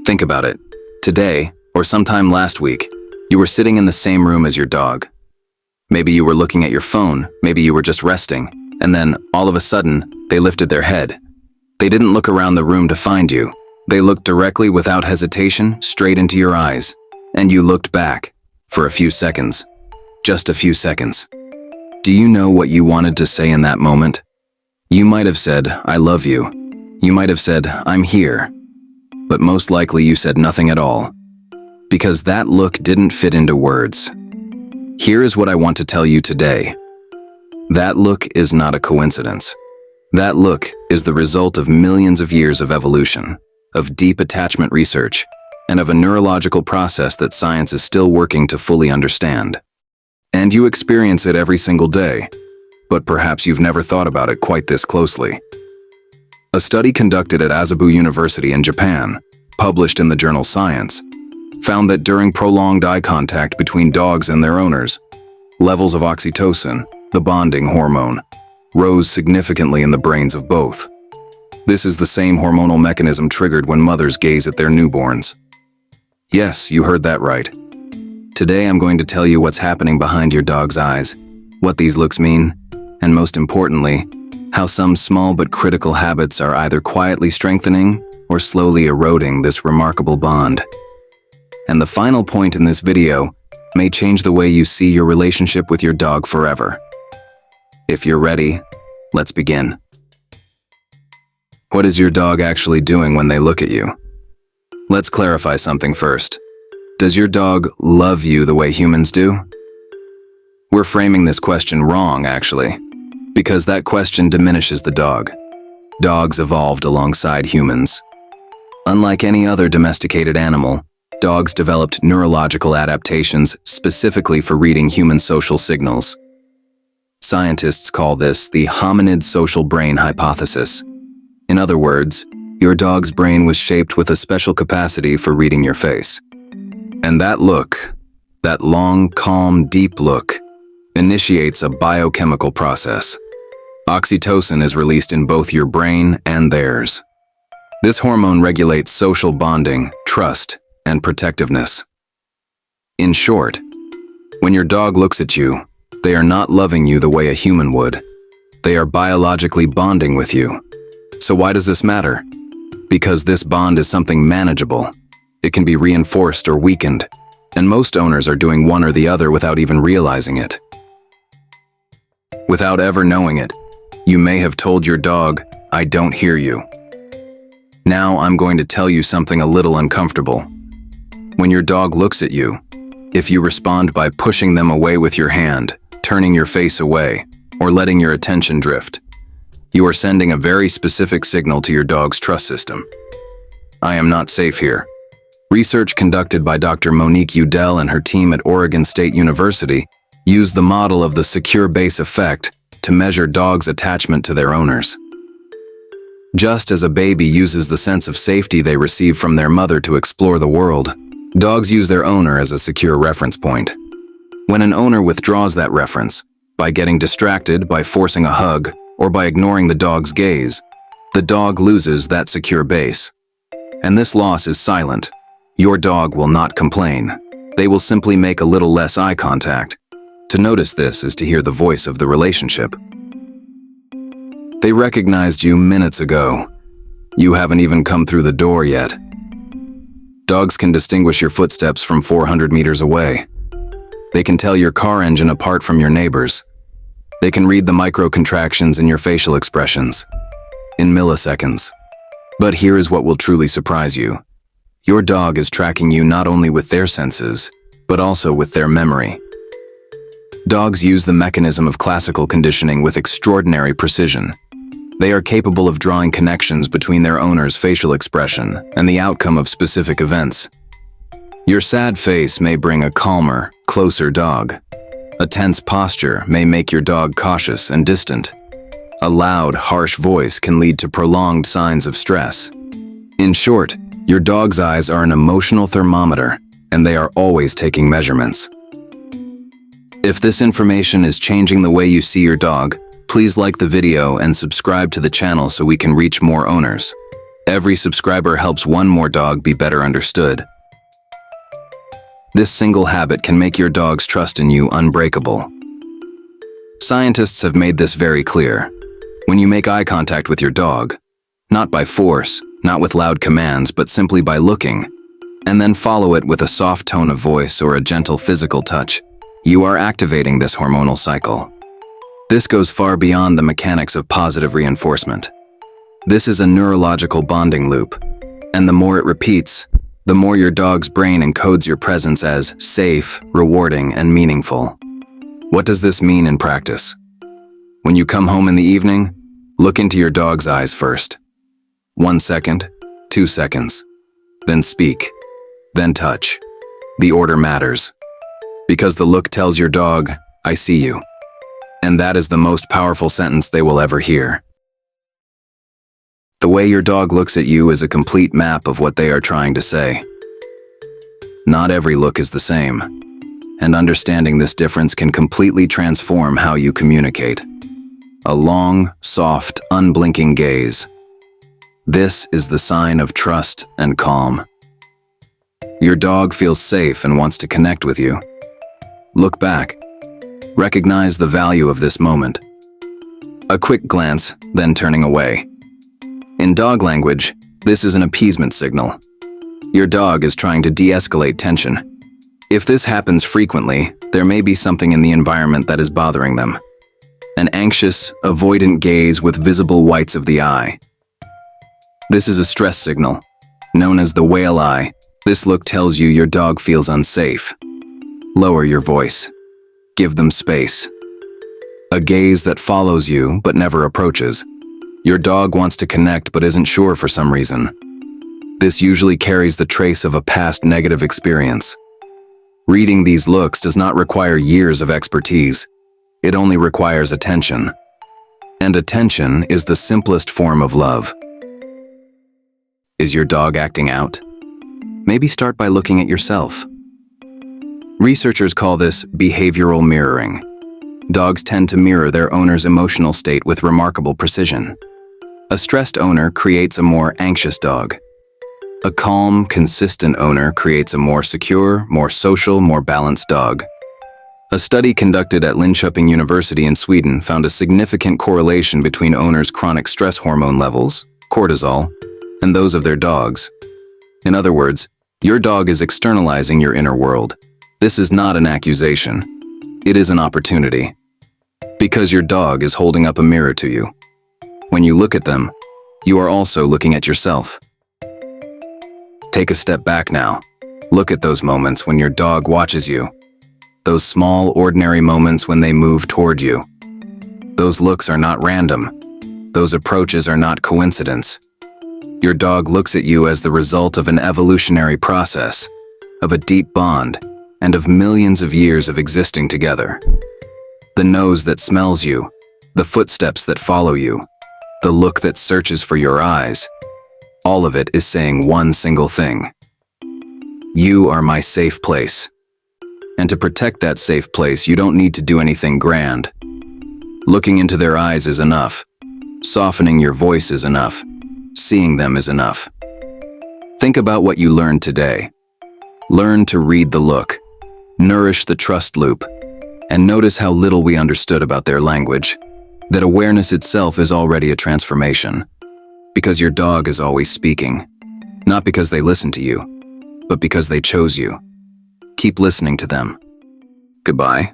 Think about it. Today, or sometime last week, you were sitting in the same room as your dog. Maybe you were looking at your phone, maybe you were just resting, and then, all of a sudden, they lifted their head. They didn't look around the room to find you. They looked directly without hesitation, straight into your eyes. And you looked back, for a few seconds. Just a few seconds. Do you know what you wanted to say in that moment? You might have said, "I love you." You might have said, "I'm here." But most likely you said nothing at all. Because that look didn't fit into words. Here is what I want to tell you today. That look is not a coincidence. That look is the result of millions of years of evolution, of deep attachment research, and of a neurological process that science is still working to fully understand. And you experience it every single day, but perhaps you've never thought about it quite this closely. A study conducted at Azabu University in Japan, published in the journal Science, found that during prolonged eye contact between dogs and their owners, levels of oxytocin, the bonding hormone, rose significantly in the brains of both. This is the same hormonal mechanism triggered when mothers gaze at their newborns. Yes, you heard that right. Today I'm going to tell you what's happening behind your dog's eyes, what these looks mean, and most importantly, how some small but critical habits are either quietly strengthening or slowly eroding this remarkable bond. And the final point in this video may change the way you see your relationship with your dog forever. If you're ready, let's begin. What is your dog actually doing when they look at you? Let's clarify something first. Does your dog love you the way humans do? We're framing this question wrong, actually, because that question diminishes the dog. Dogs evolved alongside humans. Unlike any other domesticated animal, dogs developed neurological adaptations specifically for reading human social signals. Scientists call this the hominid social brain hypothesis. In other words, your dog's brain was shaped with a special capacity for reading your face. And that look, that long, calm, deep look, initiates a biochemical process. Oxytocin is released in both your brain and theirs. This hormone regulates social bonding, trust, and protectiveness. In short, when your dog looks at you, they are not loving you the way a human would. They are biologically bonding with you. So why does this matter? Because this bond is something manageable. It can be reinforced or weakened, and most owners are doing one or the other without even realizing it. Without ever knowing it, you may have told your dog, "I don't hear you." Now I'm going to tell you something a little uncomfortable. When your dog looks at you, if you respond by pushing them away with your hand, turning your face away, or letting your attention drift, you are sending a very specific signal to your dog's trust system. I am not safe here. Research conducted by Dr. Monique Udell and her team at Oregon State University used the model of the secure base effect to measure dogs' attachment to their owners. Just as a baby uses the sense of safety they receive from their mother to explore the world, dogs use their owner as a secure reference point. When an owner withdraws that reference, by getting distracted, by forcing a hug, or by ignoring the dog's gaze, the dog loses that secure base. And this loss is silent. Your dog will not complain. They will simply make a little less eye contact. To notice this is to hear the voice of the relationship. They recognized you minutes ago. You haven't even come through the door yet. Dogs can distinguish your footsteps from 400 meters away. They can tell your car engine apart from your neighbor's. They can read the micro-contractions in your facial expressions, in milliseconds. But here is what will truly surprise you. Your dog is tracking you not only with their senses, but also with their memory. Dogs use the mechanism of classical conditioning with extraordinary precision. They are capable of drawing connections between their owner's facial expression and the outcome of specific events. Your sad face may bring a calmer, closer dog. A tense posture may make your dog cautious and distant. A loud, harsh voice can lead to prolonged signs of stress. In short, your dog's eyes are an emotional thermometer, and they are always taking measurements. If this information is changing the way you see your dog, please like the video and subscribe to the channel so we can reach more owners. Every subscriber helps one more dog be better understood. This single habit can make your dog's trust in you unbreakable. Scientists have made this very clear. When you make eye contact with your dog, not by force, not with loud commands, but simply by looking, and then follow it with a soft tone of voice or a gentle physical touch, you are activating this hormonal cycle. This goes far beyond the mechanics of positive reinforcement. This is a neurological bonding loop, and the more it repeats, the more your dog's brain encodes your presence as safe, rewarding, and meaningful. What does this mean in practice? When you come home in the evening, look into your dog's eyes first. 1 second, 2 seconds, then speak, then touch. The order matters, because the look tells your dog, "I see you." And that is the most powerful sentence they will ever hear. The way your dog looks at you is a complete map of what they are trying to say. Not every look is the same, and understanding this difference can completely transform how you communicate. A long, soft, unblinking gaze. This is the sign of trust and calm. Your dog feels safe and wants to connect with you. Look back. Recognize the value of this moment. A quick glance, then turning away. In dog language, this is an appeasement signal. Your dog is trying to de-escalate tension. If this happens frequently, there may be something in the environment that is bothering them. An anxious, avoidant gaze with visible whites of the eye. This is a stress signal, known as the whale eye. This look tells you your dog feels unsafe. Lower your voice. Give them space. A gaze that follows you but never approaches. Your dog wants to connect but isn't sure for some reason. This usually carries the trace of a past negative experience. Reading these looks does not require years of expertise. It only requires attention. And attention is the simplest form of love. Is your dog acting out? Maybe start by looking at yourself. Researchers call this behavioral mirroring. Dogs tend to mirror their owner's emotional state with remarkable precision. A stressed owner creates a more anxious dog. A calm, consistent owner creates a more secure, more social, more balanced dog. A study conducted at Linköping University in Sweden found a significant correlation between owners' chronic stress hormone levels, cortisol, and those of their dogs. In other words, your dog is externalizing your inner world. This is not an accusation. It is an opportunity. Because your dog is holding up a mirror to you. When you look at them, you are also looking at yourself. Take a step back now. Look at those moments when your dog watches you. Those small, ordinary moments when they move toward you. Those looks are not random. Those approaches are not coincidence. Your dog looks at you as the result of an evolutionary process, of a deep bond, and of millions of years of existing together. The nose that smells you, the footsteps that follow you, the look that searches for your eyes, all of it is saying one single thing. You are my safe place. And to protect that safe place, you don't need to do anything grand. Looking into their eyes is enough. Softening your voice is enough. Seeing them is enough. Think about what you learned today. Learn to read the look. Nourish the trust loop. And notice how little we understood about their language. That awareness itself is already a transformation. Because your dog is always speaking. Not because they listen to you, but because they chose you. Keep listening to them. Goodbye.